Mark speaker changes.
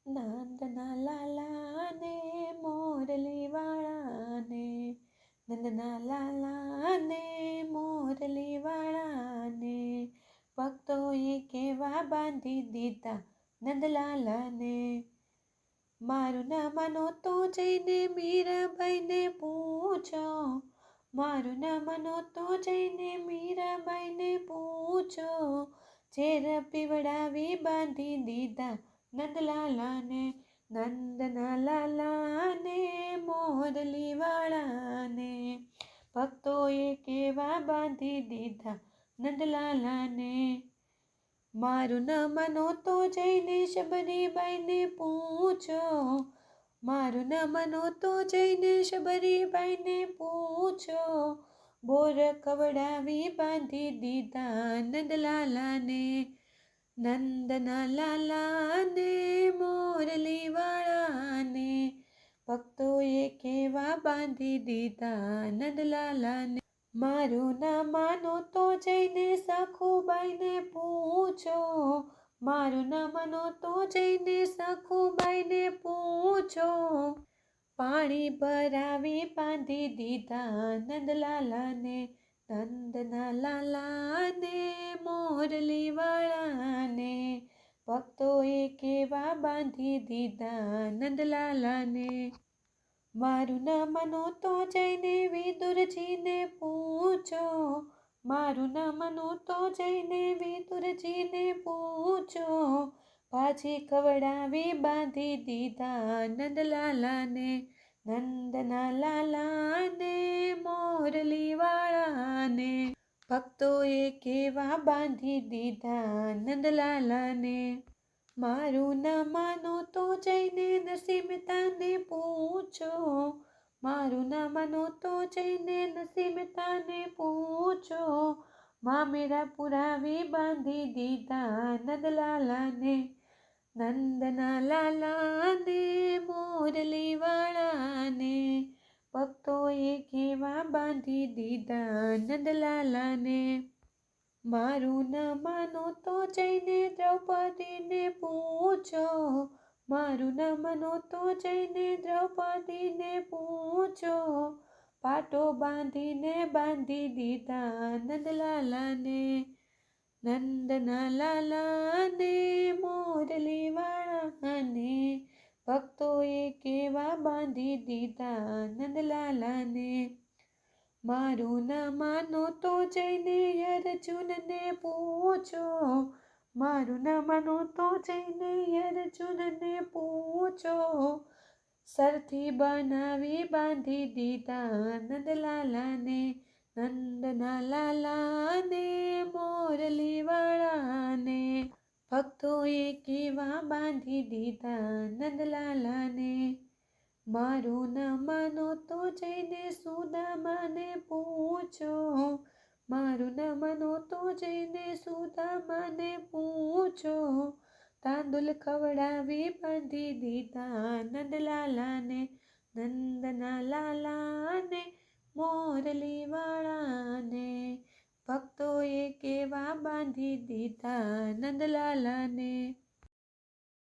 Speaker 1: નંદના લાલાને મોરલીવાળાને, નંદના લાલાને મોરલીવાળાને, ભક્તોએ કેવા બાંધી દીધા નંદલાલાને. મારું ના માનો તો જઈને મીરાબાઈને પૂછો, મારું ના માનો તો જઈને મીરાબાઈને પૂછો, ઝેર પીવડાવી બાંધી દીધા નંદલાલાને. નંદના લાલાને મોરલીવાળાને, ભક્તોએ કેવા બાંધી દીધા નંદલાલાને. મારું ન માનો તો જઈને શબરીબાઈને પૂછો, મારું ન માનો તો જઈને શબરીબાઈને પૂછો, બોર કવડાવી બાંધી દીધા નંદલાલાને. નંદના લાલાને મોરલીવાળાને, ભક્તોએ કેવા બાંધી દીધા નંદલાલાને. મારું ના માનો તો જઈને સખુબાઈને પૂછો, મારું ના માનો તો જઈને સખુબાઈને પૂછો, પાણી ભરાવી બાંધી દીધા નંદલાલાને. નંદના લાલાને મોરલીવાળાને, ભક્તોએ કેવા બાંધી દીધા નંદલાલાને. મારું ન માનો તો જઈને વિદુરજીને પૂછો, મારું ન માનો તો જઈને વિદુરજીને પૂછો, ભાજી ખવડાવી બાંધી દીધા નંદલાલાને. નંદના લાલાને મોરલીવાળાને, ભક્તોએ કેવા બાંધી દીધા નંદલાલાને. મારું ન માનો તો જઈને નરસિંહ મહેતાને પૂછો, મારું ન માનો તો જઈને નરસિંહ મહેતાને પૂછો, મામેરા પુરાવી બાંધી દીધા નંદલાલાને. નંદના લાલાને મોરલીવાળાને, ભક્તોએ કેવા બાંધી દીધા નંદલાલાને. મારું ન માનો તો જઈને દ્રૌપદીને પૂછો, મારું ન માનો તો જઈને દ્રૌપદીને પૂછો, પાટો બાંધીને બાંધી દીધા નંદલાલાને. નંદના લાલાને મોરલીવાળાને, ભક્તોએ કેવા બાંધી દીધા નંદલાલાને. મારું ન માનો તો જઈને અર્જુનને પૂછો, મારું ન માનો તો જઈને અર્જુનને પૂછો, સરથી બનાવી બાંધી દીધા નંદલાલાને. નંદના લાલાને મોરલીવાળાને, ભક્તોએ કેવા બાંધી દીધા નંદલાલાને. મારું ન માનો તો જઈને સુદામાને પૂછો, મારું ન માનો તો જઈને સુદામાને પૂછો, તાંદુલ ખવડાવી બાંધી દીધા નંદલાલાને. નંદના લાલાને મોરલીવાળાને, ભક્તોએ કેવા બાંધી દીધા નંદલાલાને.